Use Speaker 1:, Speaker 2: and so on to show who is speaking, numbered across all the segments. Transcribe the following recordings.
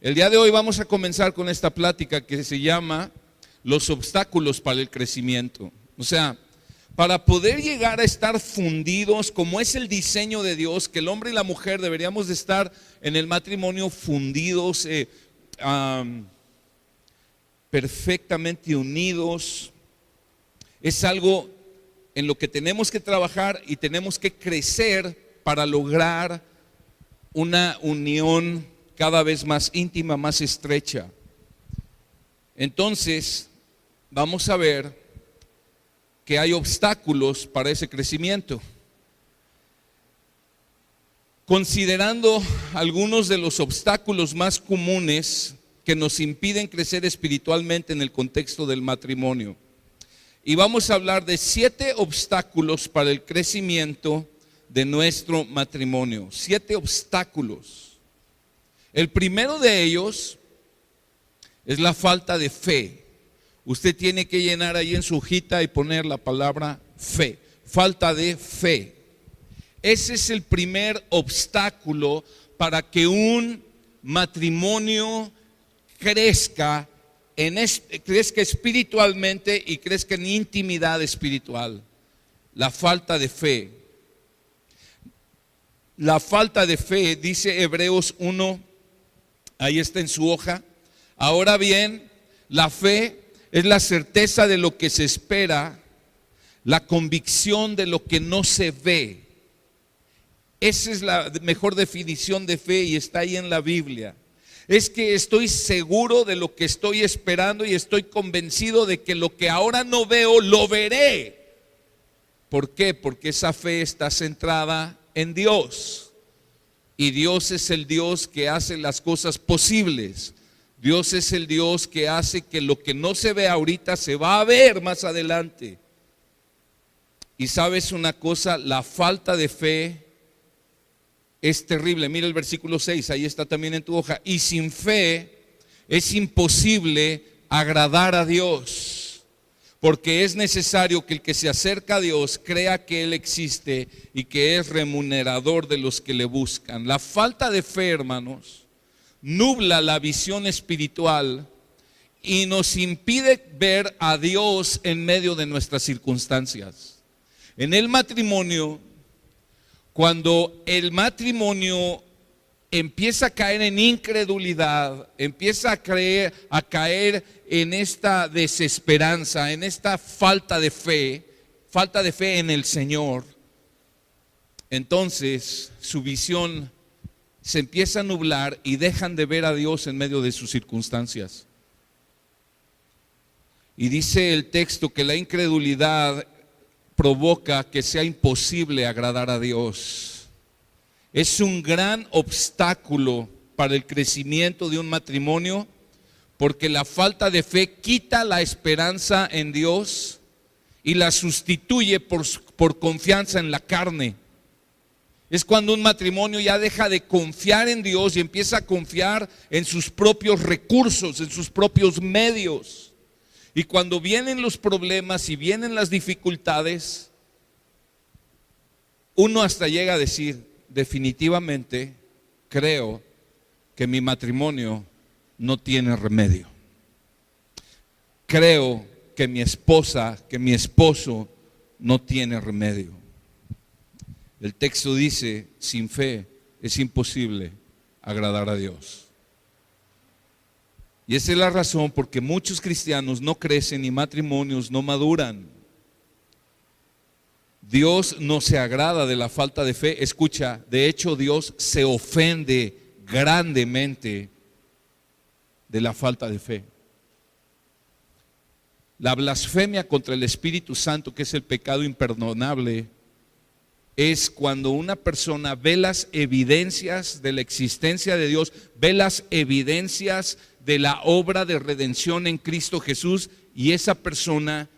Speaker 1: El día de hoy vamos a comenzar con esta plática que se llama los obstáculos para el crecimiento. O sea, para poder llegar a estar fundidos, como es el diseño de Dios, que el hombre y la mujer deberíamos de estar en el matrimonio fundidos, perfectamente unidos. Es algo en lo que tenemos que trabajar y tenemos que crecer para lograr una unión cada vez más íntima, más estrecha. Entonces, vamos a ver que hay obstáculos para ese crecimiento. Considerando algunos de los obstáculos más comunes que nos impiden crecer espiritualmente en el contexto del matrimonio. Y vamos a hablar de 7 obstáculos para el crecimiento de nuestro matrimonio. 7 obstáculos. El primero de ellos es la falta de fe. Usted tiene que llenar ahí en su hojita y poner la palabra fe. Falta de fe. Ese es el primer obstáculo para que un matrimonio crezca espiritualmente y crezca en intimidad espiritual. La falta de fe. La falta de fe, dice Hebreos 1, ahí está en su hoja. Ahora bien, la fe es la certeza de lo que se espera, la convicción de lo que no se ve. Esa es la mejor definición de fe y está ahí en la Biblia. Es que estoy seguro de lo que estoy esperando y estoy convencido de que lo que ahora no veo, lo veré. ¿Por qué? Porque esa fe está centrada en Dios. Y Dios es el Dios que hace las cosas posibles. Dios es el Dios que hace que lo que no se ve ahorita se va a ver más adelante. Y sabes una cosa, la falta de fe es terrible. Mira el versículo 6, ahí está también en tu hoja. Y sin fe es imposible agradar a Dios. Porque es necesario que el que se acerca a Dios crea que Él existe y que es remunerador de los que le buscan. La falta de fe, hermanos, nubla la visión espiritual y nos impide ver a Dios en medio de nuestras circunstancias. En el matrimonio, cuando el matrimonio empieza a caer en incredulidad, empieza a caer en esta desesperanza, en esta falta de fe en el Señor, entonces su visión se empieza a nublar y dejan de ver a Dios en medio de sus circunstancias. Y dice el texto que la incredulidad provoca que sea imposible agradar a Dios. Es un gran obstáculo para el crecimiento de un matrimonio, porque la falta de fe quita la esperanza en Dios y la sustituye por confianza en la carne. Es cuando un matrimonio ya deja de confiar en Dios y empieza a confiar en sus propios recursos, en sus propios medios. Y cuando vienen los problemas y vienen las dificultades, uno hasta llega a decir: definitivamente creo que mi matrimonio no tiene remedio. Creo que mi esposa, que mi esposo no tiene remedio. El texto dice: sin fe es imposible agradar a Dios. Y esa es la razón por que muchos cristianos no crecen y matrimonios no maduran. Dios no se agrada de la falta de fe. Escucha, de hecho Dios se ofende grandemente de la falta de fe. La blasfemia contra el Espíritu Santo, que es el pecado imperdonable, es cuando una persona ve las evidencias de la existencia de Dios, ve las evidencias de la obra de redención en Cristo Jesús, y esa persona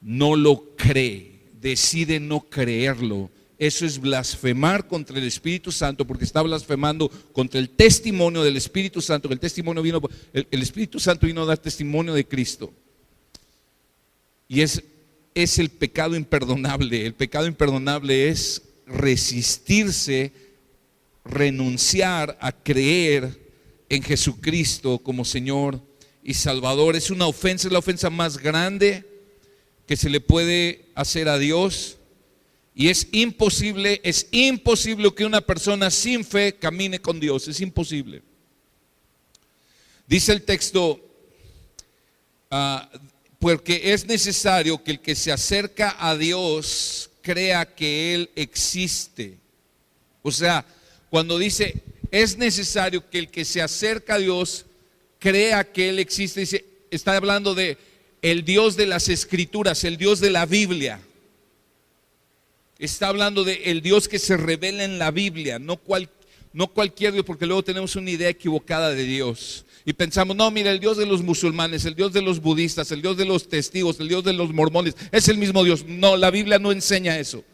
Speaker 1: no lo cree. Decide no creerlo. Eso es blasfemar contra el Espíritu Santo, porque está blasfemando contra el testimonio del Espíritu Santo. Que el Espíritu Santo vino a dar testimonio de Cristo. Y es el pecado imperdonable. El pecado imperdonable es resistirse, renunciar a creer en Jesucristo como Señor y Salvador. Es una ofensa, es la ofensa más grande que se le puede hacer a Dios. Y es imposible que una persona sin fe camine con Dios. Es imposible. Dice el texto, porque es necesario que el que se acerca a Dios crea que Él existe. O sea, cuando dice es necesario que el que se acerca a Dios crea que Él existe, dice, está hablando de el Dios de las Escrituras, el Dios de la Biblia. Está hablando de el Dios que se revela en la Biblia, no cualquier Dios, porque luego tenemos una idea equivocada de Dios. Y pensamos, no, mira, el Dios de los musulmanes, el Dios de los budistas, el Dios de los testigos, el Dios de los mormones, es el mismo Dios. No, la Biblia no enseña eso.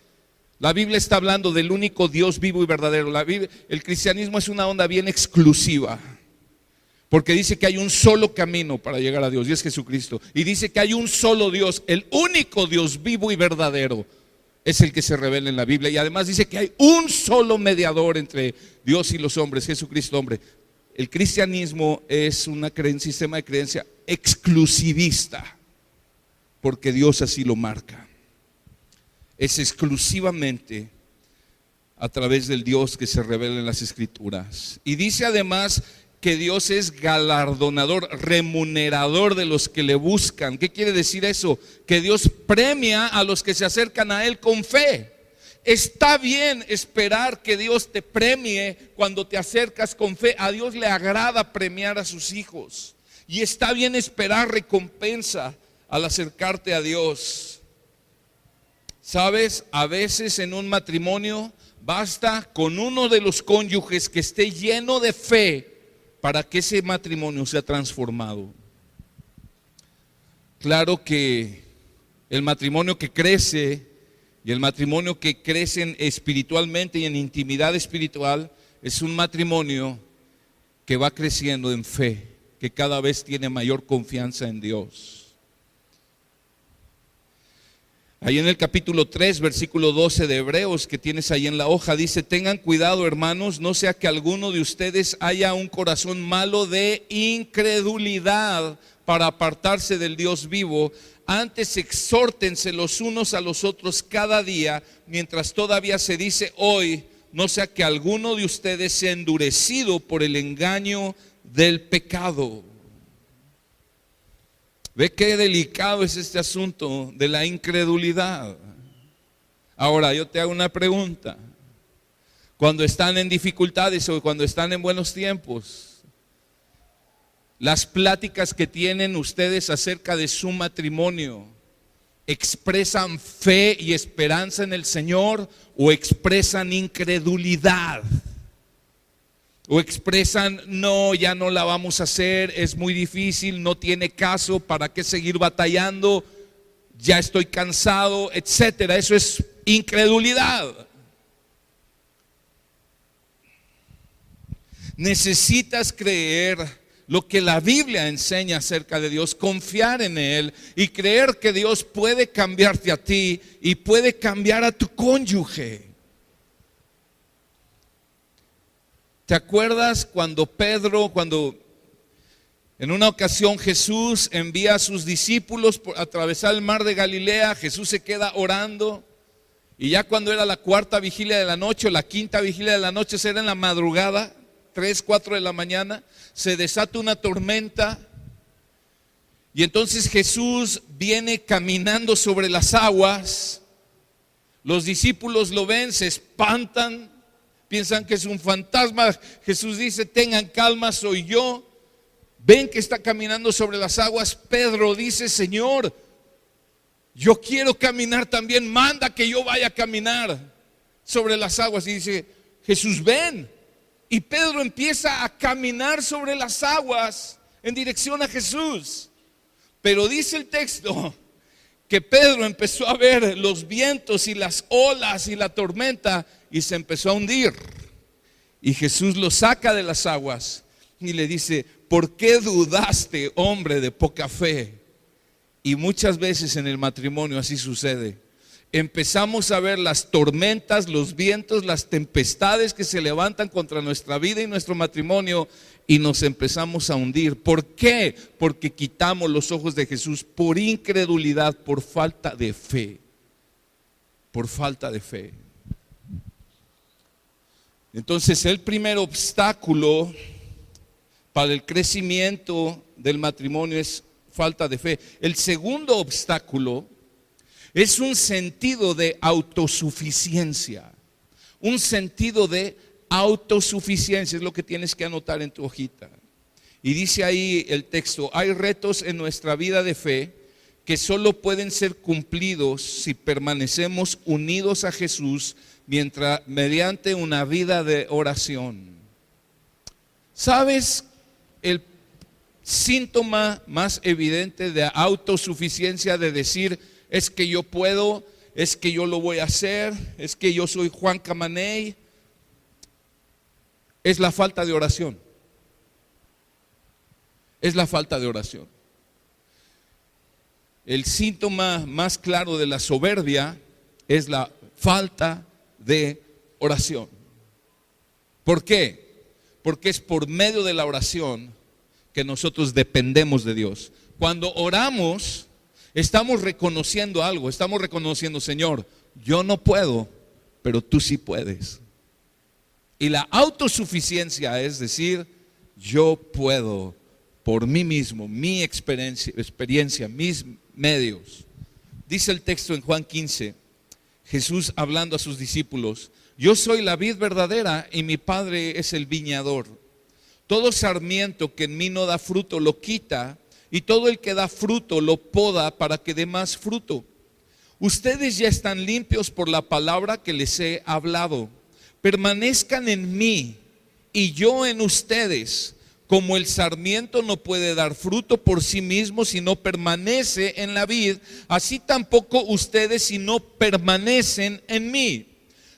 Speaker 1: La Biblia está hablando del único Dios vivo y verdadero. El cristianismo es una onda bien exclusiva, porque dice que hay un solo camino para llegar a Dios, y es Jesucristo. Y dice que hay un solo Dios, el único Dios vivo y verdadero es el que se revela en la Biblia. Y además dice que hay un solo mediador entre Dios y los hombres, Jesucristo hombre. El cristianismo es un sistema de creencia exclusivista, porque Dios así lo marca. Es exclusivamente a través del Dios que se revela en las Escrituras. Y dice además que Dios es galardonador, remunerador de los que le buscan. ¿Qué quiere decir eso? Que Dios premia a los que se acercan a Él con fe. Está bien esperar que Dios te premie cuando te acercas con fe. A Dios le agrada premiar a sus hijos. Y está bien esperar recompensa al acercarte a Dios. ¿Sabes? A veces en un matrimonio basta con uno de los cónyuges que esté lleno de fe para que ese matrimonio sea transformado. Claro que el matrimonio que crece y el matrimonio que crecen espiritualmente y en intimidad espiritual es un matrimonio que va creciendo en fe, que cada vez tiene mayor confianza en Dios. Ahí en el capítulo 3, versículo 12 de Hebreos, que tienes ahí en la hoja, dice: tengan cuidado, hermanos, no sea que alguno de ustedes haya un corazón malo de incredulidad para apartarse del Dios vivo. Antes exhórtense los unos a los otros cada día, mientras todavía se dice hoy, no sea que alguno de ustedes sea endurecido por el engaño del pecado. Ve qué delicado es este asunto de la incredulidad. Ahora yo te hago una pregunta. Cuando están en dificultades o cuando están en buenos tiempos, las pláticas que tienen ustedes acerca de su matrimonio, ¿expresan fe y esperanza en el Señor o expresan incredulidad? O expresan, no, ya no la vamos a hacer, es muy difícil, no tiene caso, ¿para qué seguir batallando? Ya estoy cansado, etcétera. Eso es incredulidad. Necesitas creer lo que la Biblia enseña acerca de Dios, confiar en Él y creer que Dios puede cambiarte a ti y puede cambiar a tu cónyuge. ¿Te acuerdas cuando en una ocasión Jesús envía a sus discípulos a atravesar el mar de Galilea? Jesús se queda orando y ya cuando era la cuarta vigilia de la noche o la quinta vigilia de la noche, era en la madrugada, 3, 4 de la mañana, se desata una tormenta y entonces Jesús viene caminando sobre las aguas. Los discípulos lo ven, se espantan, piensan que es un fantasma. Jesús dice: tengan calma, soy yo. Ven que está caminando sobre las aguas. Pedro dice: Señor, yo quiero caminar también, manda que yo vaya a caminar sobre las aguas. Y dice Jesús: ven. Y Pedro empieza a caminar sobre las aguas en dirección a Jesús. Pero dice el texto que Pedro empezó a ver los vientos y las olas y la tormenta y se empezó a hundir. Y Jesús lo saca de las aguas y le dice: ¿por qué dudaste, hombre de poca fe? Y muchas veces en el matrimonio así sucede. empezamos a ver las tormentas, los vientos, las tempestades que se levantan contra nuestra vida y nuestro matrimonio y nos empezamos a hundir. ¿Por qué? Porque quitamos los ojos de Jesús por incredulidad, por falta de fe. Por falta de fe. Entonces, el primer obstáculo para el crecimiento del matrimonio es falta de fe. El segundo obstáculo es un sentido de autosuficiencia. Un sentido de autosuficiencia es lo que tienes que anotar en tu hojita. Y dice ahí el texto: hay retos en nuestra vida de fe que solo pueden ser cumplidos si permanecemos unidos a Jesús mediante una vida de oración. ¿Sabes el síntoma más evidente de autosuficiencia, de decir es que yo puedo, es que yo lo voy a hacer, es que yo soy Juan Camaney? Es la falta de oración. Es la falta de oración. El síntoma más claro de la soberbia es la falta de oración. ¿Por qué? Porque es por medio de la oración que nosotros dependemos de Dios. Cuando oramos, estamos reconociendo algo, estamos reconociendo: Señor, yo no puedo, pero tú sí puedes. Y la autosuficiencia es decir: yo puedo por mí mismo, mi experiencia, mis medios. Dice el texto en Juan 15, Jesús hablando a sus discípulos: yo soy la vid verdadera y mi Padre es el viñador. Todo sarmiento que en mí no da fruto lo quita, y todo el que da fruto lo poda para que dé más fruto. Ustedes ya están limpios por la palabra que les he hablado. Permanezcan en mí y yo en ustedes. Como el sarmiento no puede dar fruto por sí mismo si no permanece en la vid, así tampoco ustedes si no permanecen en mí.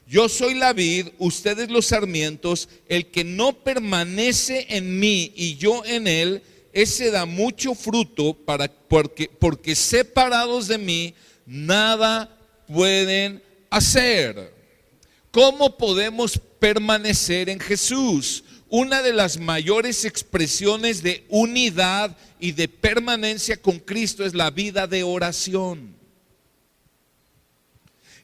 Speaker 1: Yo soy la vid, ustedes los sarmientos. El que no permanece en mí y yo en él, ese da mucho fruto, porque separados de mí nada pueden hacer. ¿Cómo podemos permanecer en Jesús? Una de las mayores expresiones de unidad y de permanencia con Cristo es la vida de oración.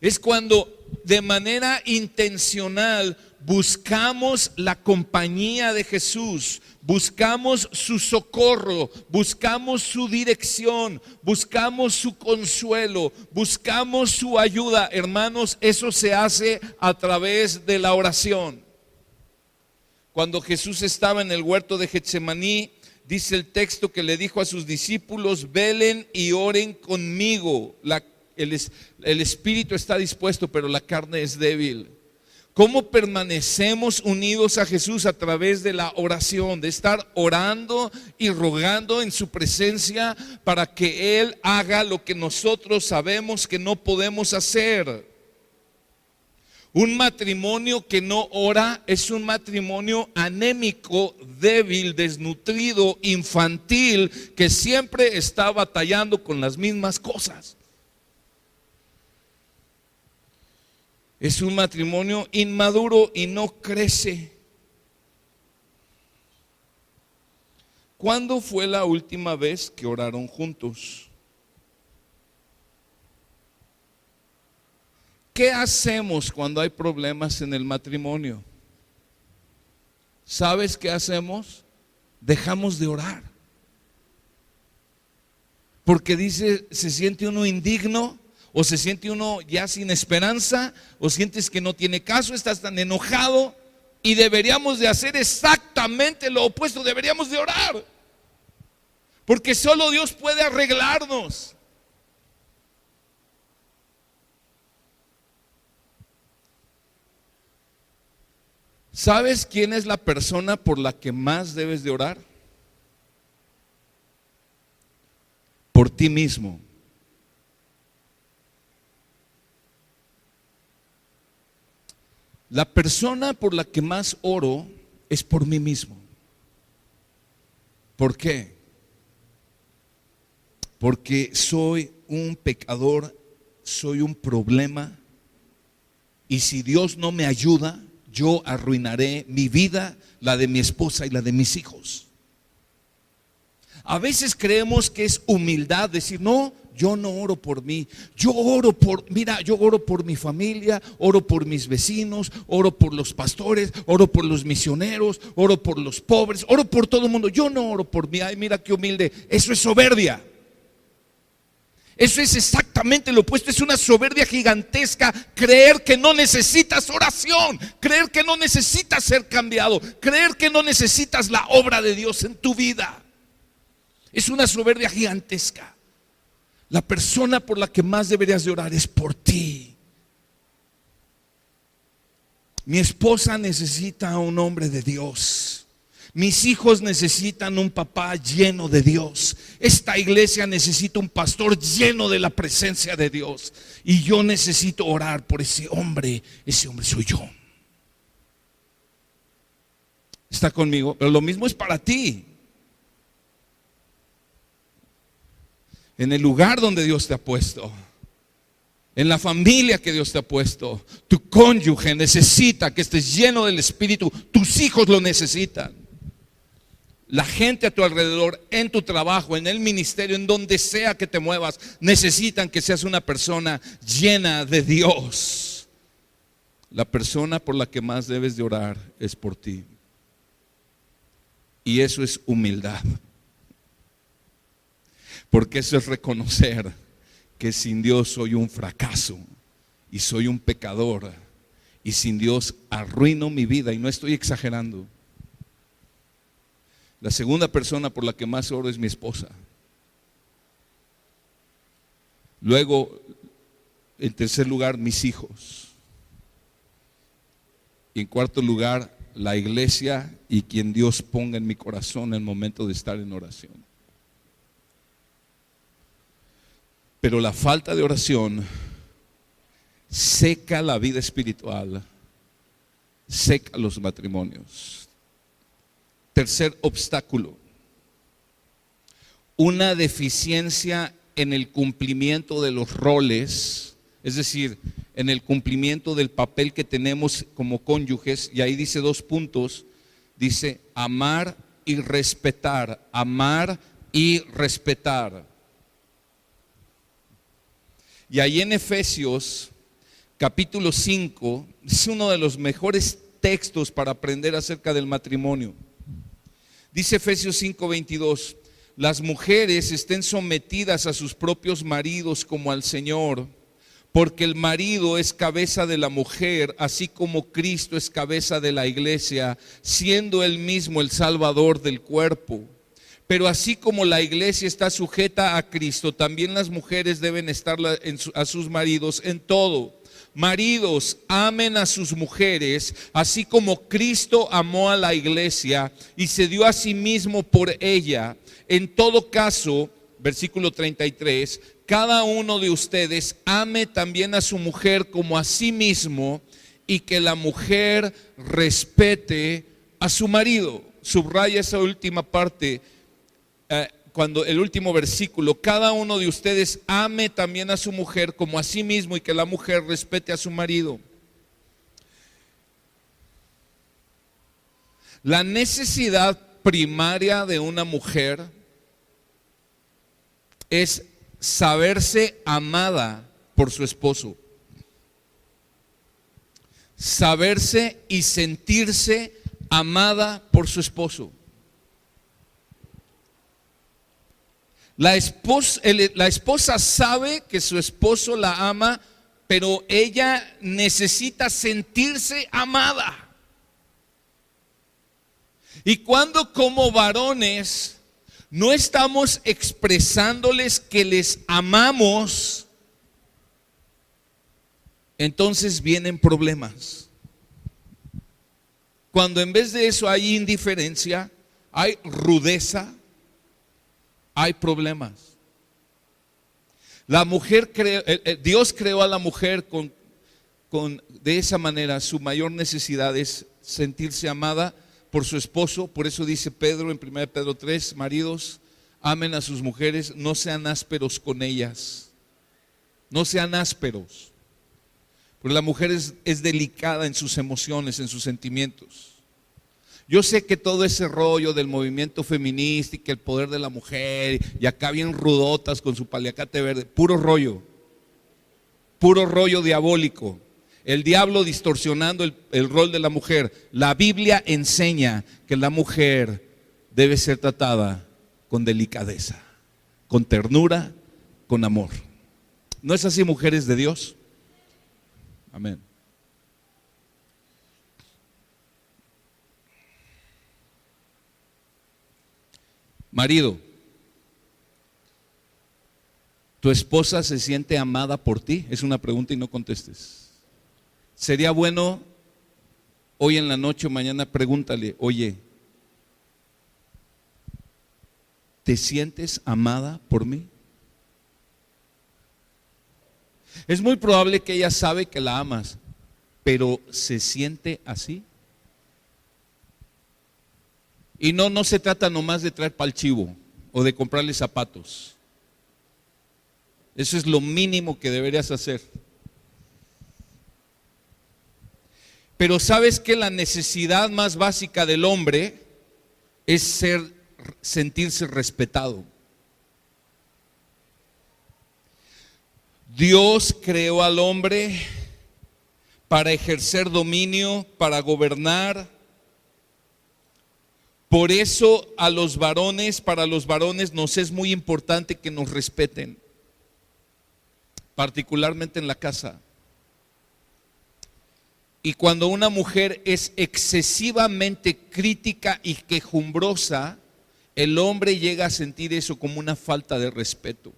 Speaker 1: Es cuando de manera intencional buscamos la compañía de Jesús, buscamos su socorro, buscamos su dirección, buscamos su consuelo, buscamos su ayuda. Hermanos, eso se hace a través de la oración. Cuando Jesús estaba en el huerto de Getsemaní, dice el texto que le dijo a sus discípulos: velen y oren conmigo. El espíritu está dispuesto, pero la carne es débil. ¿Cómo permanecemos unidos a Jesús? A través de la oración, de estar orando y rogando en su presencia para que Él haga lo que nosotros sabemos que no podemos hacer. Un matrimonio que no ora es un matrimonio anémico, débil, desnutrido, infantil, que siempre está batallando con las mismas cosas. Es un matrimonio inmaduro y no crece. ¿Cuándo fue la última vez que oraron juntos? ¿Qué hacemos cuando hay problemas en el matrimonio? ¿Sabes qué hacemos? Dejamos de orar. Porque se siente uno indigno, o se siente uno ya sin esperanza, o sientes que no tiene caso, estás tan enojado, y deberíamos de hacer exactamente lo opuesto, deberíamos de orar. Porque solo Dios puede arreglarnos. ¿Sabes quién es la persona por la que más debes de orar? Por ti mismo. La persona por la que más oro es por mí mismo. ¿Por qué? Porque soy un pecador soy un problema y si Dios no me ayuda, yo arruinaré mi vida, la de mi esposa y la de mis hijos. A veces creemos que es humildad decir, no, yo no oro por mí, yo oro por mi familia, oro por mis vecinos, oro por los pastores, oro por los misioneros, oro por los pobres, oro por todo el mundo, yo no oro por mí. Ay, mira qué humilde. Eso es soberbia. Eso es exactamente lo opuesto, es una soberbia gigantesca, creer que no necesitas oración, creer que no necesitas ser cambiado, creer que no necesitas la obra de Dios en tu vida. Es una soberbia gigantesca. La persona por la que más deberías de orar es por ti. Mi esposa necesita a un hombre de Dios. Mis hijos necesitan un papá lleno de Dios. Esta iglesia necesita un pastor lleno de la presencia de Dios. Y yo necesito orar por ese hombre. Ese hombre soy yo. ¿Está conmigo? Pero lo mismo es para ti. En el lugar donde Dios te ha puesto, en la familia que Dios te ha puesto, tu cónyuge necesita que estés lleno del Espíritu. Tus hijos lo necesitan. La gente a tu alrededor, en tu trabajo, en el ministerio, en donde sea que te muevas, necesitan que seas una persona llena de Dios. La persona por la que más debes de orar es por ti. Y eso es humildad. Porque eso es reconocer que sin Dios soy un fracaso y soy un pecador y sin Dios arruino mi vida, y no estoy exagerando. La segunda persona por la que más oro es mi esposa. Luego, en tercer lugar, mis hijos. Y en cuarto lugar, la iglesia y quien Dios ponga en mi corazón en el momento de estar en oración. Pero la falta de oración seca la vida espiritual, seca los matrimonios. Tercer obstáculo, una deficiencia en el cumplimiento de los roles, es decir, en el cumplimiento del papel que tenemos como cónyuges. Y ahí dice 2 puntos, dice amar y respetar, amar y respetar. Y ahí en Efesios capítulo 5 es uno de los mejores textos para aprender acerca del matrimonio. Dice Efesios 5:22, las mujeres estén sometidas a sus propios maridos como al Señor, porque el marido es cabeza de la mujer, así como Cristo es cabeza de la iglesia, siendo él mismo el Salvador del cuerpo. Pero así como la iglesia está sujeta a Cristo, también las mujeres deben estar a sus maridos en todo. Maridos, amen a sus mujeres, así como Cristo amó a la iglesia y se dio a sí mismo por ella. En todo caso, versículo 33, cada uno de ustedes ame también a su mujer como a sí mismo, y que la mujer respete a su marido. Subraya esa última parte. Cuando el último versículo, cada uno de ustedes ame también a su mujer como a sí mismo, y que la mujer respete a su marido. La necesidad primaria de una mujer es saberse amada por su esposo, saberse y sentirse amada por su esposo. La esposa sabe que su esposo la ama, pero ella necesita sentirse amada. Y cuando como varones no estamos expresándoles que les amamos, entonces vienen problemas. Cuando en vez de eso hay indiferencia, hay rudeza, hay problemas. La mujer Dios creó a la mujer de esa manera. Su mayor necesidad es sentirse amada por su esposo. Por eso dice Pedro en 1 Pedro 3, maridos, amen a sus mujeres, no sean ásperos con ellas. No sean ásperos. Porque la mujer es delicada en sus emociones, en sus sentimientos. Yo sé que todo ese rollo del movimiento feminista y que el poder de la mujer, y acá bien rudotas con su paliacate verde, puro rollo diabólico. El diablo distorsionando el rol de la mujer. La Biblia enseña que la mujer debe ser tratada con delicadeza, con ternura, con amor. ¿No es así, mujeres de Dios? Amén. Marido, ¿tu esposa se siente amada por ti? Es una pregunta y no contestes. Sería bueno hoy en la noche o mañana pregúntale: oye, ¿te sientes amada por mí? Es muy probable que ella sabe que la amas, pero ¿se siente así? Y no se trata nomás de traer pa'l chivo o de comprarle zapatos. Eso es lo mínimo que deberías hacer. Pero ¿sabes que la necesidad más básica del hombre es sentirse respetado? Dios creó al hombre para ejercer dominio, para gobernar. Por eso para los varones nos es muy importante que nos respeten, particularmente en la casa. Y cuando una mujer es excesivamente crítica y quejumbrosa, el hombre llega a sentir eso como una falta de respeto.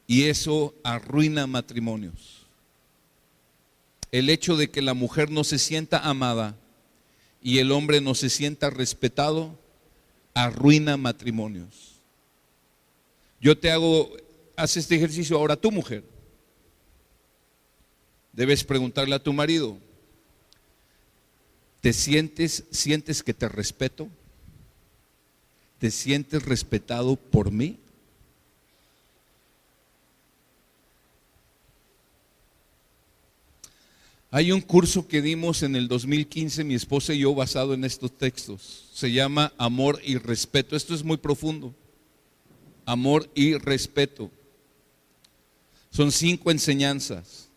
Speaker 1: Y eso arruina matrimonios. El hecho de que la mujer no se sienta amada y el hombre no se sienta respetado, arruina matrimonios. Haz este ejercicio ahora tú, mujer. Debes preguntarle a tu marido: ¿sientes que te respeto? ¿Te sientes respetado por mí? Hay un curso que dimos en el 2015, mi esposa y yo, basado en estos textos. Se llama Amor y Respeto. Esto es muy profundo. Amor y respeto. Son 5 enseñanzas.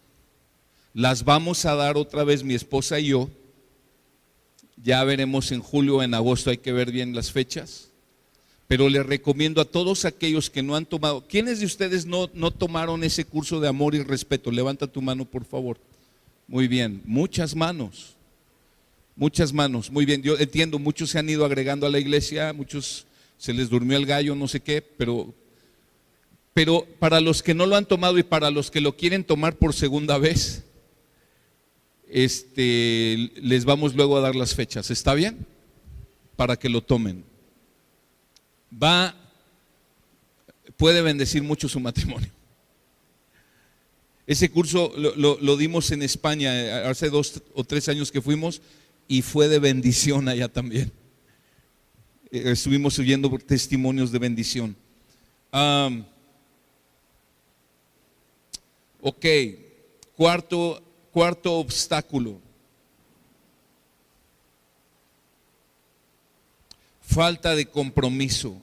Speaker 1: Las vamos a dar otra vez mi esposa y yo. Ya veremos en julio o en agosto, hay que ver bien las fechas. Pero les recomiendo a todos aquellos que no han tomado. ¿Quiénes de ustedes no tomaron ese curso de amor y respeto? Levanta tu mano, por favor. Muy bien, muchas manos, muy bien. Yo entiendo, muchos se han ido agregando a la iglesia, muchos se les durmió el gallo, no sé qué, pero para los que no lo han tomado y para los que lo quieren tomar por segunda vez, les vamos luego a dar las fechas, ¿está bien? Para que lo tomen. Puede bendecir mucho su matrimonio. Ese curso lo dimos en España hace 2 o 3 años que fuimos y fue de bendición allá también. Estuvimos oyendo testimonios de bendición. Ok, cuarto obstáculo. Falta de compromiso.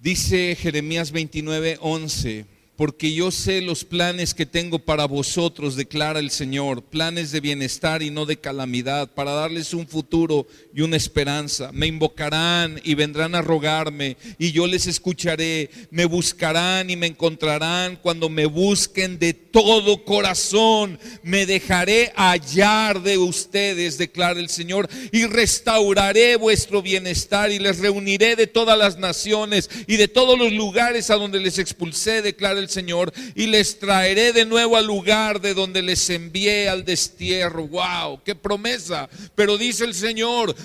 Speaker 1: Dice Jeremías 29:11: porque yo sé los planes que tengo para vosotros, declara el Señor, planes de bienestar y no de calamidad, para darles un futuro y una esperanza. Me invocarán y vendrán a rogarme, y yo les escucharé. Me buscarán y me encontrarán cuando me busquen de todo corazón. Me dejaré hallar de ustedes, declara el Señor, y restauraré vuestro bienestar, y les reuniré de todas las naciones y de todos los lugares a donde les expulsé, declara el el Señor, y les traeré de nuevo al lugar de donde les envié al destierro. Wow, qué promesa. Pero dice el Señor,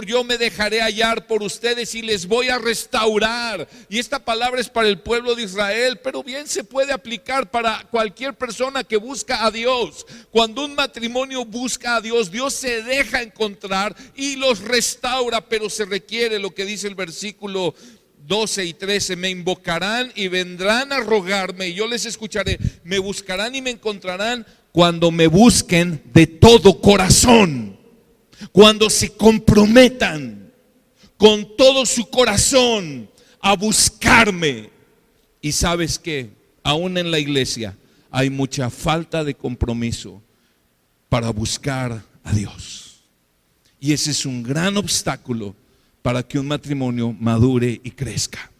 Speaker 1: yo me dejaré hallar por ustedes y les voy a restaurar. Y esta palabra es para el pueblo de Israel, pero bien se puede aplicar para cualquier persona que busca a Dios. Cuando un matrimonio busca a Dios, Dios se deja encontrar y los restaura, pero se requiere lo que dice el versículo 12 y 13, me invocarán y vendrán a rogarme y yo les escucharé, me buscarán y me encontrarán cuando me busquen de todo corazón, cuando se comprometan con todo su corazón a buscarme. Y sabes que aún en la iglesia hay mucha falta de compromiso para buscar a Dios, y ese es un gran obstáculo para que un matrimonio madure y crezca.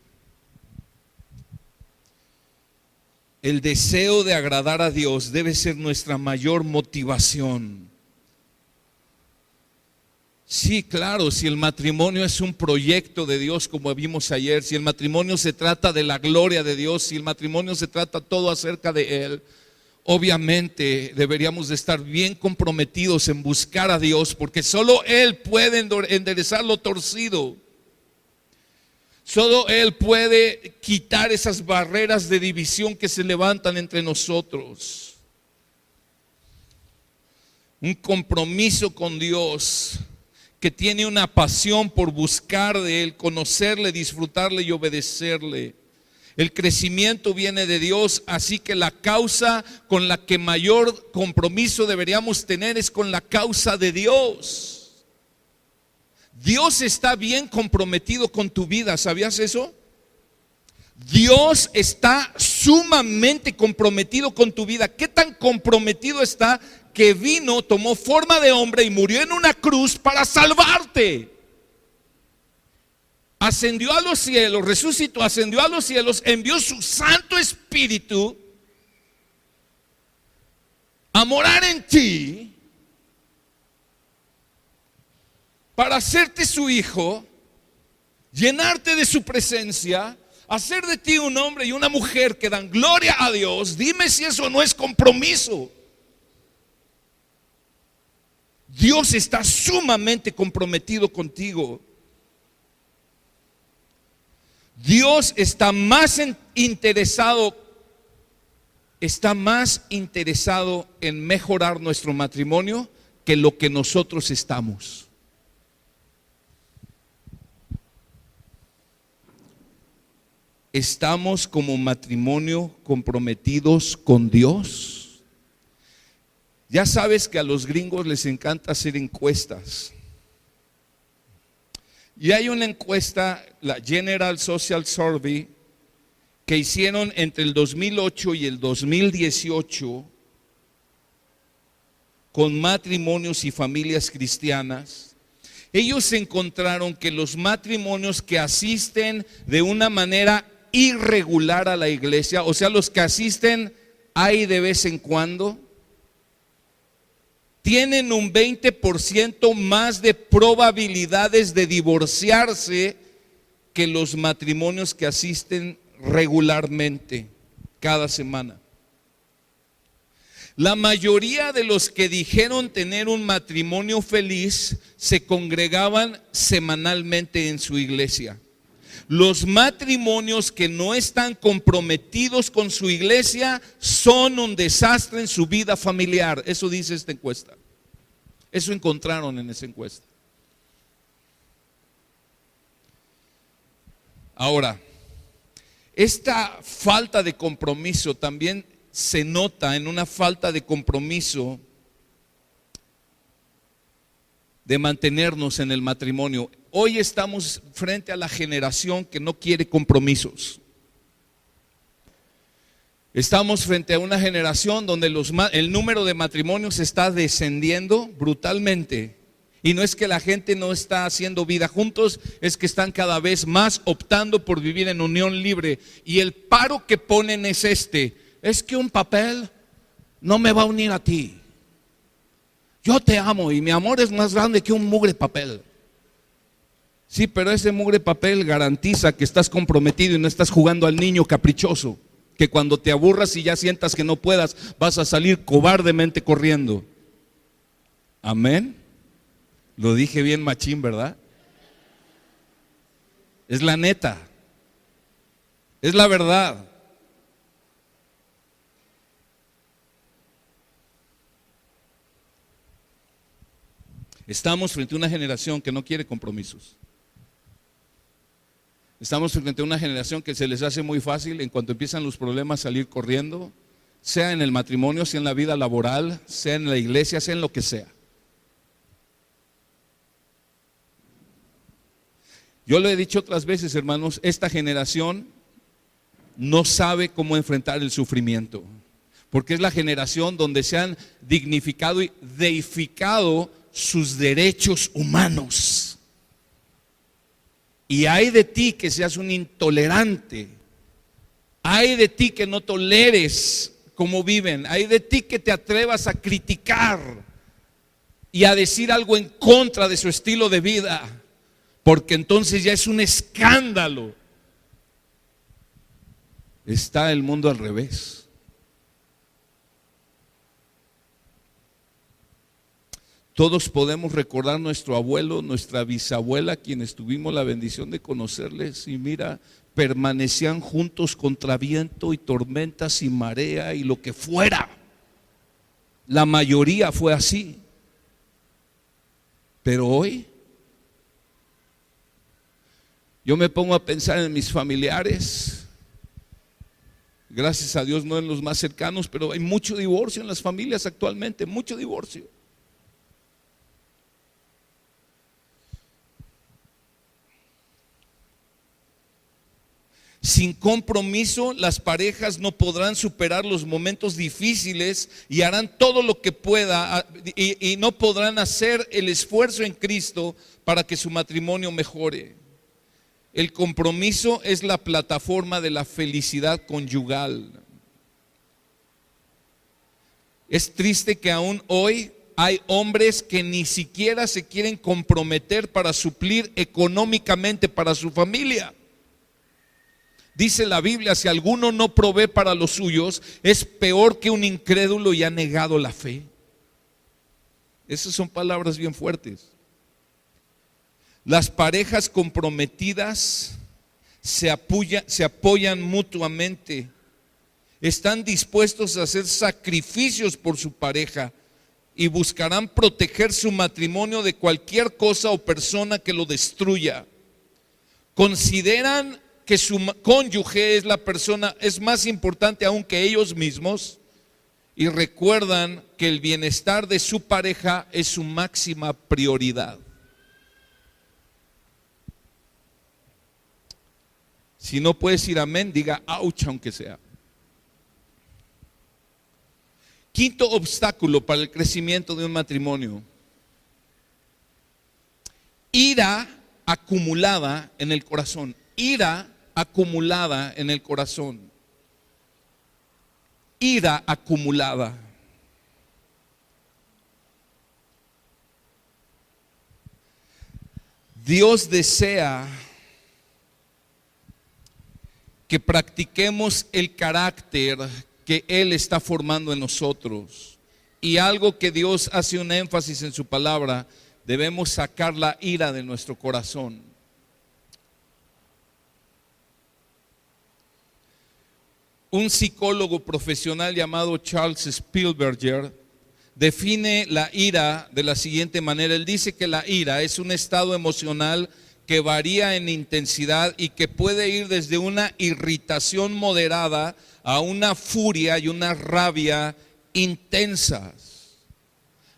Speaker 1: El deseo de agradar a Dios debe ser nuestra mayor motivación. Sí, claro, si el matrimonio es un proyecto de Dios, como vimos ayer, si el matrimonio se trata de la gloria de Dios, si el matrimonio se trata todo acerca de Él, obviamente deberíamos de estar bien comprometidos en buscar a Dios, porque solo Él puede enderezar lo torcido. Solo Él puede quitar esas barreras de división que se levantan entre nosotros. Un compromiso con Dios que tiene una pasión por buscar de Él, conocerle, disfrutarle y obedecerle. El crecimiento viene de Dios, así que la causa con la que mayor compromiso deberíamos tener es con la causa de Dios. Dios está bien comprometido con tu vida, ¿sabías eso? Dios está sumamente comprometido con tu vida. ¿Qué tan comprometido está que vino, tomó forma de hombre y murió en una cruz para salvarte? Ascendió a los cielos, resucitó, ascendió a los cielos, envió su Santo Espíritu a morar en ti para hacerte su hijo, llenarte de su presencia, hacer de ti un hombre y una mujer que dan gloria a Dios. Dime si eso no es compromiso. Dios está sumamente comprometido contigo. Dios está más interesado en mejorar nuestro matrimonio que lo que nosotros estamos. ¿Estamos como matrimonio comprometidos con Dios? Ya sabes que a los gringos les encanta hacer encuestas. Y hay una encuesta, la General Social Survey, que hicieron entre el 2008 y el 2018 con matrimonios y familias cristianas. Ellos encontraron que los matrimonios que asisten de una manera irregular a la iglesia, o sea, los que asisten ahí de vez en cuando, tienen un 20% más de probabilidades de divorciarse que los matrimonios que asisten regularmente cada semana. La mayoría de los que dijeron tener un matrimonio feliz se congregaban semanalmente en su iglesia. Los matrimonios que no están comprometidos con su iglesia son un desastre en su vida familiar. Eso dice esta encuesta. Eso encontraron en esa encuesta. Ahora, esta falta de compromiso también se nota en una falta de compromiso de mantenernos en el matrimonio. Hoy estamos frente a la generación que no quiere compromisos. Estamos frente a una generación donde el número de matrimonios está descendiendo brutalmente. Y no es que la gente no está haciendo vida juntos, es que están cada vez más optando por vivir en unión libre. Y el paro que ponen es es que un papel no me va a unir a ti. Yo te amo y mi amor es más grande que un mugre papel. Sí, pero ese mugre papel garantiza que estás comprometido y no estás jugando al niño caprichoso que cuando te aburras y ya sientas que no puedas, vas a salir cobardemente corriendo. Amén. Lo dije bien machín, ¿verdad? Es la neta. Es la verdad. Estamos frente a una generación que no quiere compromisos. Estamos frente a una generación que se les hace muy fácil en cuanto empiezan los problemas salir corriendo, sea en el matrimonio, sea en la vida laboral, sea en la iglesia, sea en lo que sea. Yo lo he dicho otras veces, hermanos, esta generación no sabe cómo enfrentar el sufrimiento, porque es la generación donde se han dignificado y deificado sus derechos humanos. Y hay de ti que seas un intolerante, hay de ti que no toleres cómo viven, hay de ti que te atrevas a criticar y a decir algo en contra de su estilo de vida, porque entonces ya es un escándalo. Está el mundo al revés. Todos podemos recordar nuestro abuelo, nuestra bisabuela, quienes tuvimos la bendición de conocerles, y mira, permanecían juntos contra viento y tormentas y marea y lo que fuera. La mayoría fue así. Pero hoy yo me pongo a pensar en mis familiares. Gracias a Dios no en los más cercanos, pero hay mucho divorcio en las familias actualmente, mucho divorcio. Sin compromiso, las parejas no podrán superar los momentos difíciles y harán todo lo que pueda y no podrán hacer el esfuerzo en Cristo para que su matrimonio mejore. El compromiso es la plataforma de la felicidad conyugal. Es triste que aún hoy hay hombres que ni siquiera se quieren comprometer para suplir económicamente para su familia. Dice la Biblia, si alguno no provee para los suyos, es peor que un incrédulo y ha negado la fe. Esas son palabras bien fuertes. Las parejas comprometidas se apoyan mutuamente, están dispuestos a hacer sacrificios por su pareja y buscarán proteger su matrimonio de cualquier cosa o persona que lo destruya. Consideran que su cónyuge es la persona, es más importante aún que ellos mismos, y recuerdan que el bienestar de su pareja es su máxima prioridad. Si no puedes decir amén, diga ouch aunque sea. Quinto obstáculo para el crecimiento de un matrimonio: ira acumulada en el corazón. Ira acumulada en el corazón. Ira acumulada. Dios desea que practiquemos el carácter que Él está formando en nosotros. Y algo que Dios hace un énfasis en su palabra: debemos sacar la ira de nuestro corazón. Un psicólogo profesional llamado Charles Spielberger define la ira de la siguiente manera. Él dice que la ira es un estado emocional que varía en intensidad y que puede ir desde una irritación moderada a una furia y una rabia intensas.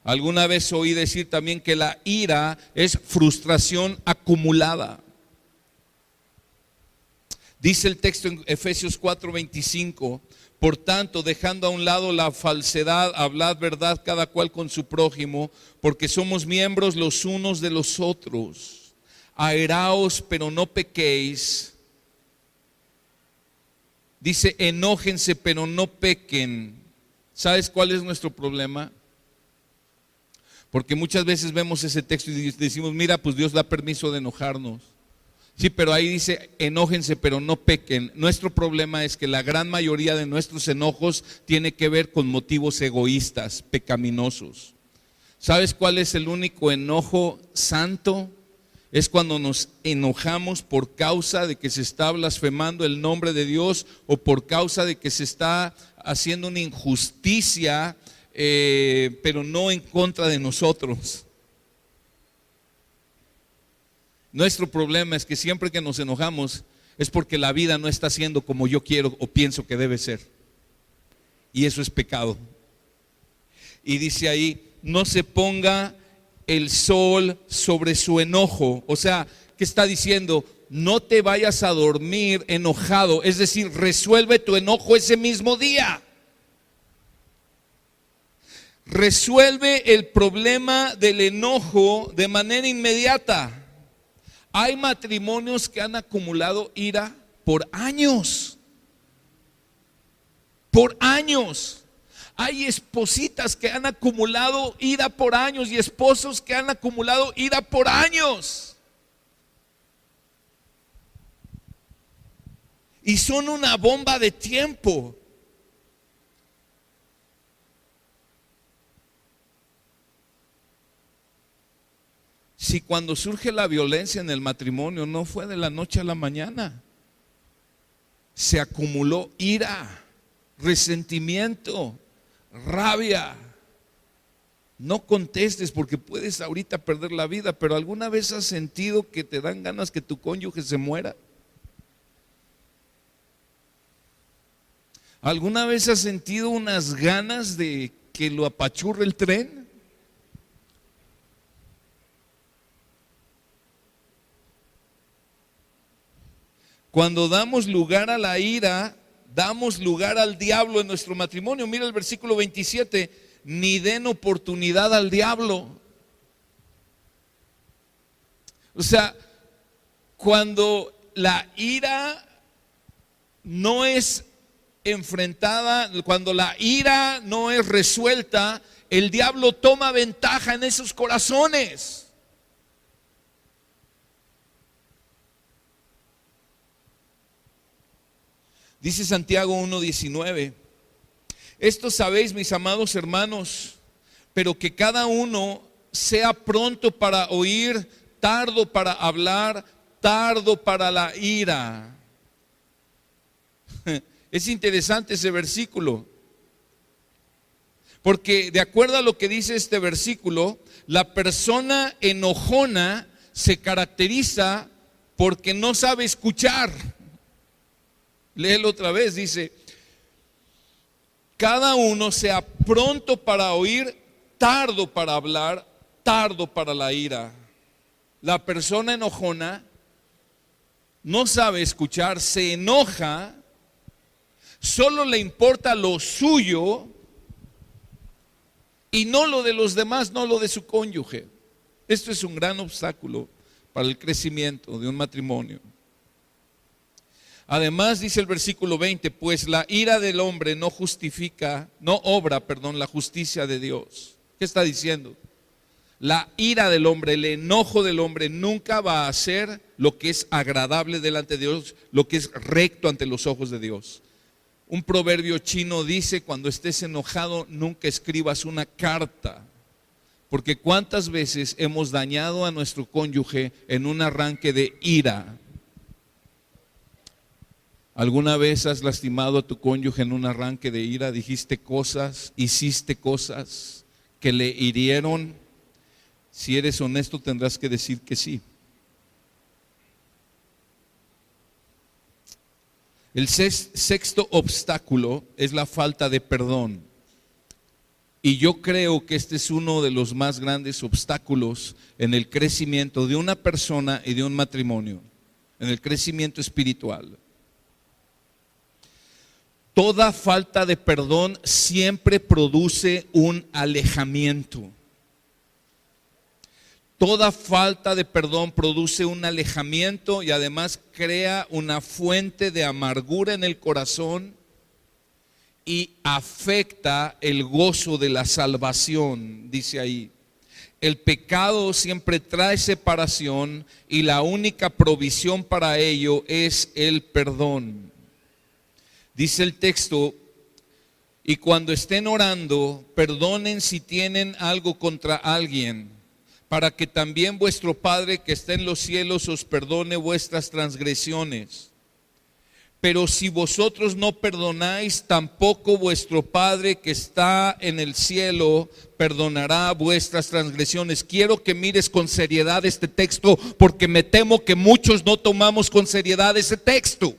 Speaker 1: Alguna vez oí decir también que la ira es frustración acumulada. Dice el texto en Efesios 4:25: por tanto, dejando a un lado la falsedad, hablad verdad cada cual con su prójimo, porque somos miembros los unos de los otros. Airaos, pero no pequéis. Dice, enójense, pero no pequen. ¿Sabes cuál es nuestro problema? Porque muchas veces vemos ese texto y decimos, mira, pues Dios da permiso de enojarnos. Sí, pero ahí dice, enójense, pero no pequen. Nuestro problema es que la gran mayoría de nuestros enojos tiene que ver con motivos egoístas, pecaminosos. ¿Sabes cuál es el único enojo santo? Es cuando nos enojamos por causa de que se está blasfemando el nombre de Dios o por causa de que se está haciendo una injusticia, pero no en contra de nosotros. Nuestro problema es que siempre que nos enojamos es porque la vida no está siendo como yo quiero o pienso que debe ser. Y eso es pecado. Y dice ahí, no se ponga el sol sobre su enojo. O sea, ¿qué está diciendo? No te vayas a dormir enojado. Es decir, resuelve tu enojo ese mismo día. Resuelve el problema del enojo de manera inmediata. Hay matrimonios que han acumulado ira por años. Por años. Hay espositas que han acumulado ira por años y esposos que han acumulado ira por años. Y son una bomba de tiempo. Si cuando surge la violencia en el matrimonio no fue de la noche a la mañana, se acumuló ira, resentimiento, rabia. No contestes porque puedes ahorita perder la vida, pero ¿alguna vez has sentido que te dan ganas que tu cónyuge se muera? ¿Alguna vez has sentido unas ganas de que lo apachurre el tren? Cuando damos lugar a la ira, damos lugar al diablo en nuestro matrimonio. Mira el versículo 27, ni den oportunidad al diablo. O sea, cuando la ira no es enfrentada, cuando la ira no es resuelta, el diablo toma ventaja en esos corazones. Dice Santiago 1:19, esto sabéis, mis amados hermanos, pero que cada uno sea pronto para oír, tardo para hablar, tardo para la ira. Es interesante ese versículo, porque de acuerdo a lo que dice este versículo, la persona enojona se caracteriza porque no sabe escuchar. Léelo otra vez, dice, cada uno sea pronto para oír, tardo para hablar, tardo para la ira. La persona enojona no sabe escuchar, se enoja, solo le importa lo suyo y no lo de los demás, no lo de su cónyuge. Esto es un gran obstáculo para el crecimiento de un matrimonio. Además dice el versículo 20, pues la ira del hombre no obra la justicia de Dios. ¿Qué está diciendo? La ira del hombre, el enojo del hombre nunca va a hacer lo que es agradable delante de Dios, lo que es recto ante los ojos de Dios. Un proverbio chino dice, cuando estés enojado nunca escribas una carta, porque cuántas veces hemos dañado a nuestro cónyuge en un arranque de ira. ¿Alguna vez has lastimado a tu cónyuge en un arranque de ira? Dijiste cosas, hiciste cosas que le hirieron. Si eres honesto tendrás que decir que sí. El sexto obstáculo es la falta de perdón. Y yo creo que este es uno de los más grandes obstáculos en el crecimiento de una persona y de un matrimonio, en el crecimiento espiritual. Toda falta de perdón siempre produce un alejamiento. Toda falta de perdón produce un alejamiento y además crea una fuente de amargura en el corazón y afecta el gozo de la salvación, dice ahí. el pecado siempre trae separación y la única provisión para ello es el perdón. Dice el texto: y cuando estén orando, perdonen si tienen algo contra alguien, para que también vuestro Padre que está en los cielos os perdone vuestras transgresiones. Pero si vosotros no perdonáis, tampoco vuestro Padre que está en el cielo perdonará vuestras transgresiones. Quiero que mires con seriedad este texto, porque me temo que muchos no tomamos con seriedad ese texto.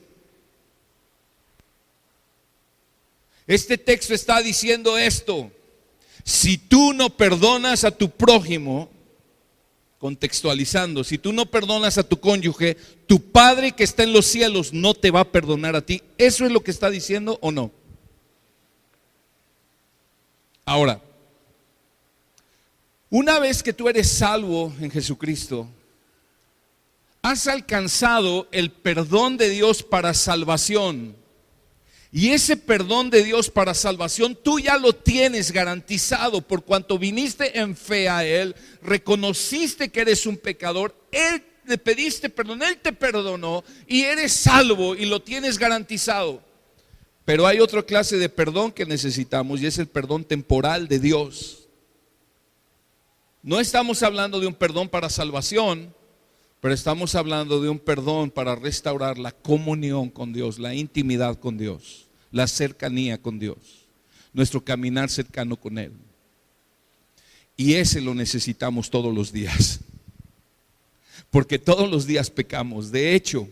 Speaker 1: Este texto está diciendo esto: si tú no perdonas a tu prójimo, contextualizando, si tú no perdonas a tu cónyuge, tu Padre que está en los cielos no te va a perdonar a ti. ¿Eso es lo que está diciendo o no? Ahora, una vez que tú eres salvo en Jesucristo, has alcanzado el perdón de Dios para salvación. Y ese perdón de Dios para salvación tú ya lo tienes garantizado por cuanto viniste en fe a Él, reconociste que eres un pecador, Él le pediste perdón, Él te perdonó y eres salvo y lo tienes garantizado. Pero hay otra clase de perdón que necesitamos y es el perdón temporal de Dios. No estamos hablando de un perdón para salvación, pero estamos hablando de un perdón para restaurar la comunión con Dios, la intimidad con Dios, la cercanía con Dios, nuestro caminar cercano con Él. Y ese lo necesitamos todos los días, porque todos los días pecamos. De hecho,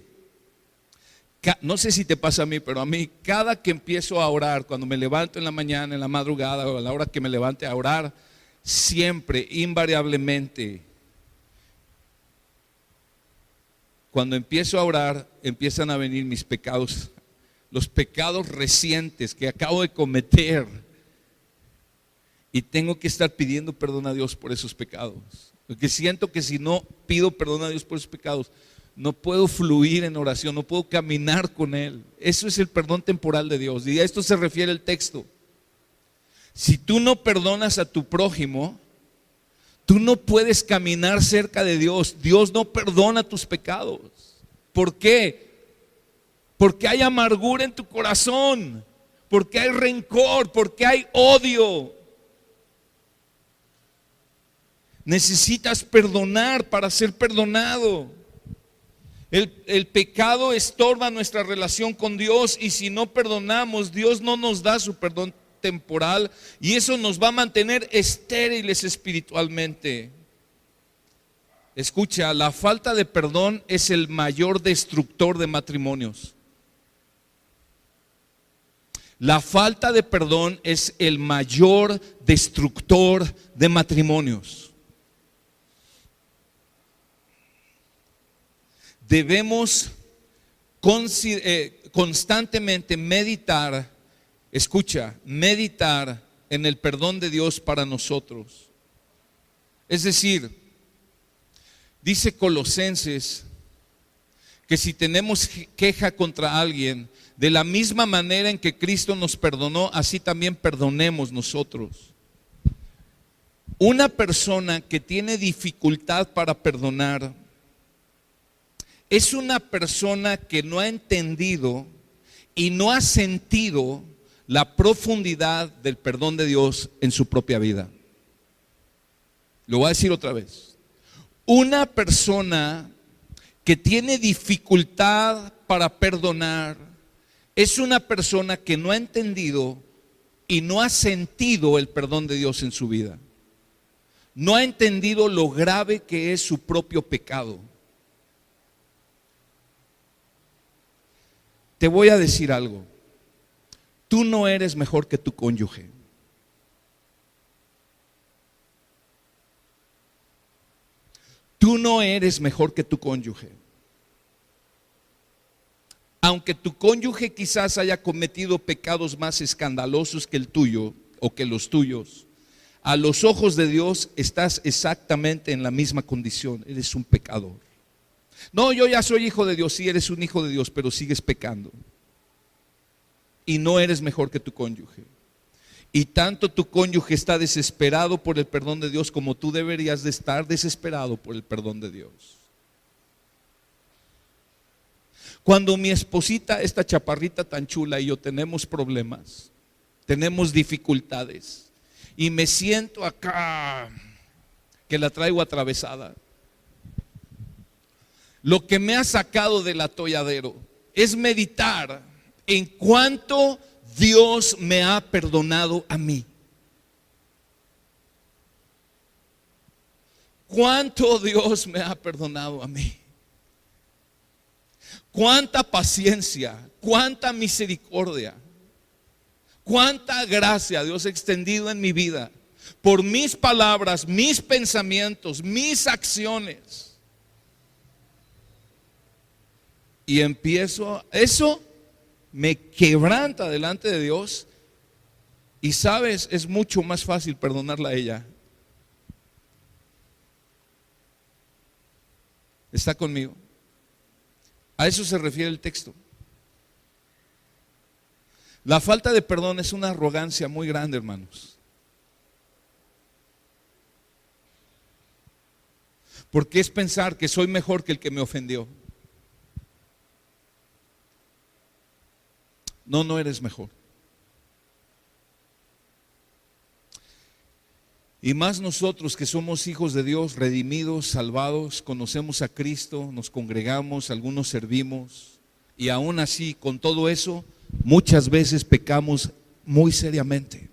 Speaker 1: no sé si te pasa a mí, pero a mí cada que empiezo a orar, cuando me levanto en la mañana, en la madrugada o a la hora que me levante a orar, siempre, invariablemente, cuando empiezo a orar, empiezan a venir mis pecados, los pecados recientes que acabo de cometer. Y tengo que estar pidiendo perdón a Dios por esos pecados. Porque siento que si no pido perdón a Dios por esos pecados, no puedo fluir en oración, no puedo caminar con Él. Eso es el perdón temporal de Dios. Y a esto se refiere el texto. Si tú no perdonas a tu prójimo, tú no puedes caminar cerca de Dios. Dios no perdona tus pecados. ¿Por qué? Porque hay amargura en tu corazón, porque hay rencor, porque hay odio. Necesitas perdonar para ser perdonado. El pecado estorba nuestra relación con Dios y si no perdonamos, Dios no nos da su perdón temporal y eso nos va a mantener estériles espiritualmente. Escucha, la falta de perdón es el mayor destructor de matrimonios. La falta de perdón es el mayor destructor de matrimonios. Debemos constantemente meditar, escucha, meditar en el perdón de Dios para nosotros. Es decir, dice Colosenses que si tenemos queja contra alguien, de la misma manera en que Cristo nos perdonó, así también perdonemos nosotros. Una persona que tiene dificultad para perdonar es una persona que no ha entendido y no ha sentido la profundidad del perdón de Dios en su propia vida. Lo voy a decir otra vez. Una persona que tiene dificultad para perdonar es una persona que no ha entendido y no ha sentido el perdón de Dios en su vida. No ha entendido lo grave que es su propio pecado. Te voy a decir algo. Tú no eres mejor que tu cónyuge. Tú no eres mejor que tu cónyuge. Aunque tu cónyuge quizás haya cometido pecados más escandalosos que el tuyo o que los tuyos, a los ojos de Dios estás exactamente en la misma condición. Eres un pecador. No, yo ya soy hijo de Dios. Sí, eres un hijo de Dios, pero sigues pecando. Y no eres mejor que tu cónyuge. y tanto tu cónyuge está desesperado por el perdón de Dios como tú deberías de estar desesperado por el perdón de Dios. Cuando mi esposita, esta chaparrita tan chula, y yo tenemos problemas, tenemos dificultades, y me siento acá que la traigo atravesada, lo que me ha sacado del atolladero es meditar en cuánto Dios me ha perdonado a mí. Cuánto Dios me ha perdonado a mí. Cuánta paciencia, cuánta misericordia, cuánta gracia Dios ha extendido en mi vida por mis palabras, mis pensamientos, mis acciones. Y empiezo, eso me quebranta delante de Dios. Y sabes, es mucho más fácil perdonarla a ella. ¿Está conmigo? A eso se refiere el texto. La falta de perdón es una arrogancia muy grande, hermanos. Porque es pensar que soy mejor que el que me ofendió. No, no eres mejor. Y más nosotros que somos hijos de Dios, redimidos, salvados, conocemos a Cristo, nos congregamos, algunos servimos, y aún así, con todo eso, muchas veces pecamos muy seriamente.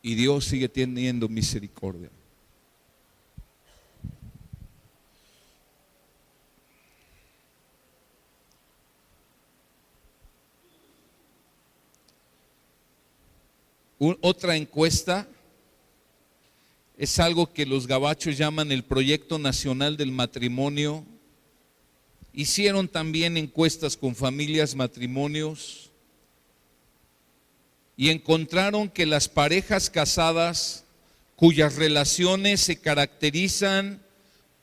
Speaker 1: Y Dios sigue teniendo misericordia. Otra encuesta es algo que los gabachos llaman el Proyecto Nacional del Matrimonio. Hicieron también encuestas con familias, matrimonios, y encontraron que las parejas casadas cuyas relaciones se caracterizan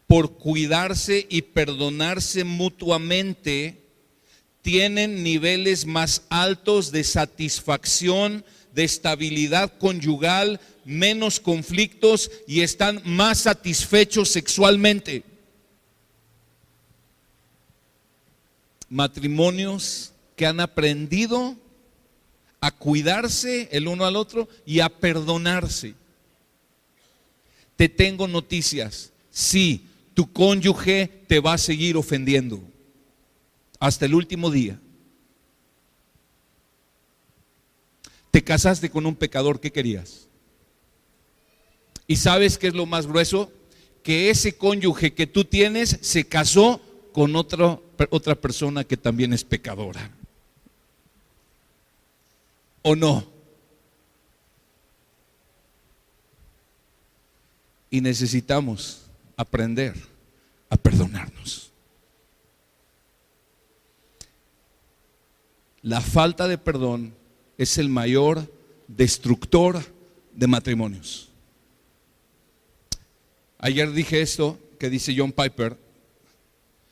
Speaker 1: por cuidarse y perdonarse mutuamente tienen niveles más altos de satisfacción, de estabilidad conyugal, menos conflictos y están más satisfechos sexualmente. Matrimonios que han aprendido a cuidarse el uno al otro y a perdonarse. Te tengo noticias. Sí, tu cónyuge te va a seguir ofendiendo hasta el último día. Te casaste con un pecador, ¿qué querías? ¿Y sabes qué es lo más grueso? Que ese cónyuge que tú tienes se casó con otra persona que también es pecadora. ¿O no? Y necesitamos aprender a perdonarnos. La falta de perdón es el mayor destructor de matrimonios. Ayer dije esto que dice John Piper.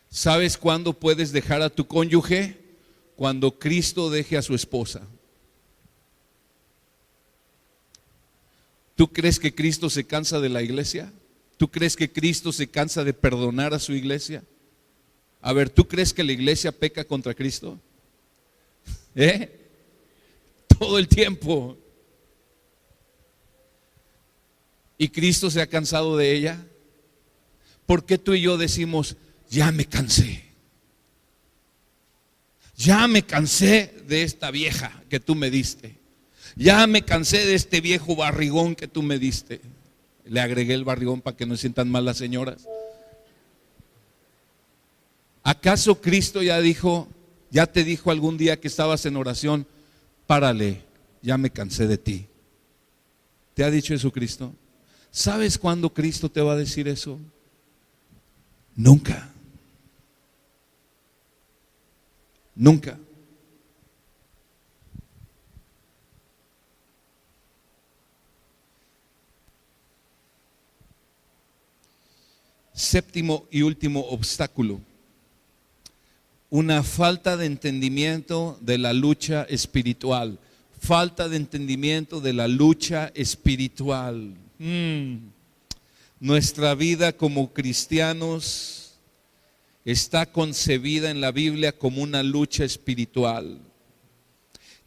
Speaker 1: ¿Sabes cuándo puedes dejar a tu cónyuge? Cuando Cristo deje a su esposa. ¿Tú crees que Cristo se cansa de la iglesia? ¿Tú crees que Cristo se cansa de perdonar a su iglesia? A ver, ¿tú crees que la iglesia peca contra Cristo? Todo el tiempo. ¿Y Cristo se ha cansado de ella? ¿Por qué tú y yo decimos, ya me cansé? Ya me cansé de esta vieja que tú me diste. Ya me cansé de este viejo barrigón que tú me diste. Le agregué el barrigón para que no sientan mal las señoras. ¿Acaso Cristo ya te dijo algún día que estabas en oración, párale, ya me cansé de ti? ¿Te ha dicho eso Cristo? ¿Sabes cuándo Cristo te va a decir eso? Nunca. Nunca. Séptimo y último obstáculo. una falta de entendimiento de la lucha espiritual. Falta de entendimiento de la lucha espiritual. Nuestra vida como cristianos está concebida en la Biblia como una lucha espiritual.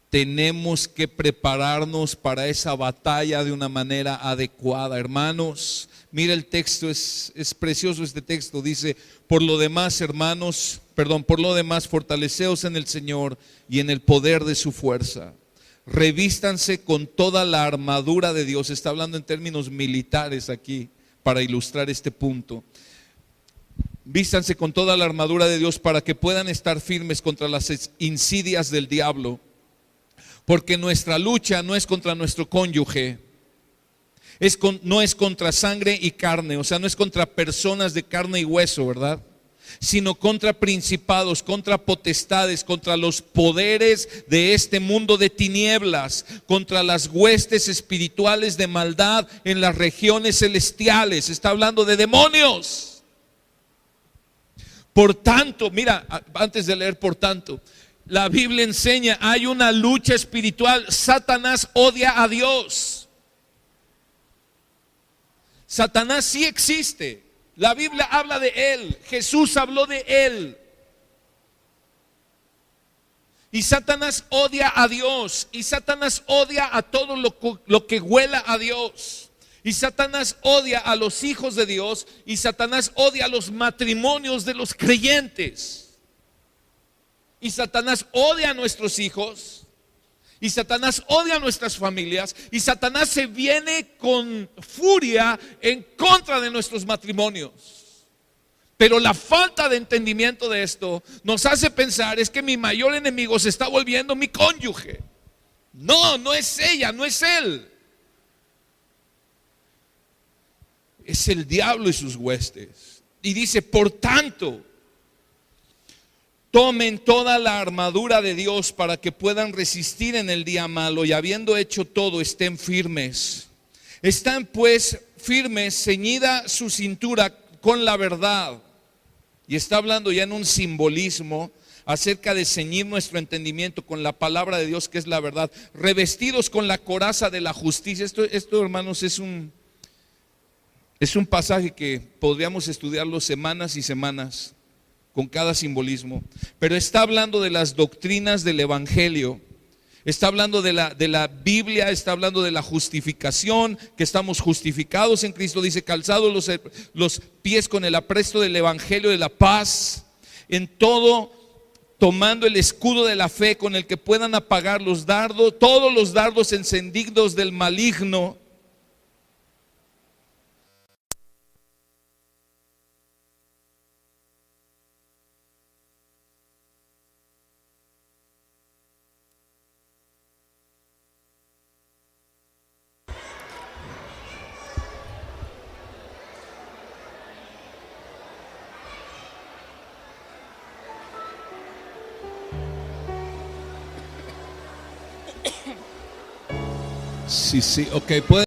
Speaker 1: Tenemos que prepararnos para esa batalla de una manera adecuada, hermanos. Mira el texto, es precioso este texto. Dice: por lo demás, fortaleceos en el Señor y en el poder de su fuerza. Revístanse con toda la armadura de Dios. Está hablando en términos militares aquí para ilustrar este punto. Vístanse con toda la armadura de Dios para que puedan estar firmes contra las insidias del diablo. Porque nuestra lucha no es contra nuestro cónyuge, no es contra sangre y carne, o sea, no es contra personas de carne y hueso, ¿verdad? Sino contra principados, contra potestades, contra los poderes de este mundo de tinieblas, contra las huestes espirituales de maldad en las regiones celestiales. Está hablando de demonios. Por tanto, mira, antes de leer por tanto, la Biblia enseña, hay una lucha espiritual. Satanás odia a Dios. Satanás sí existe. La Biblia habla de él. Jesús habló de él. Y Satanás odia a Dios. Y Satanás odia a todo lo que huela a Dios. Y Satanás odia a los hijos de Dios. Y Satanás odia a los matrimonios de los creyentes. Y Satanás odia a nuestros hijos. Y Satanás odia a nuestras familias. Y Satanás se viene con furia en contra de nuestros matrimonios. Pero la falta de entendimiento de esto nos hace pensar: es que mi mayor enemigo se está volviendo mi cónyuge. No, no es ella, no es él. Es el diablo y sus huestes. Y dice: por tanto, tomen toda la armadura de Dios para que puedan resistir en el día malo, y habiendo hecho todo, estén firmes. Están pues firmes, ceñida su cintura con la verdad. Y está hablando ya en un simbolismo acerca de ceñir nuestro entendimiento con la palabra de Dios, que es la verdad. Revestidos con la coraza de la justicia. Esto, hermanos, es un pasaje que podríamos estudiarlo semanas y semanas, con cada simbolismo. Pero está hablando de las doctrinas del Evangelio. Está hablando de la Biblia. Está hablando de la justificación, que estamos justificados en Cristo. Dice: calzados los pies con el apresto del Evangelio de la paz. En todo, tomando el escudo de la fe, con el que puedan apagar todos los dardos encendidos del maligno. Sí, ok, puede.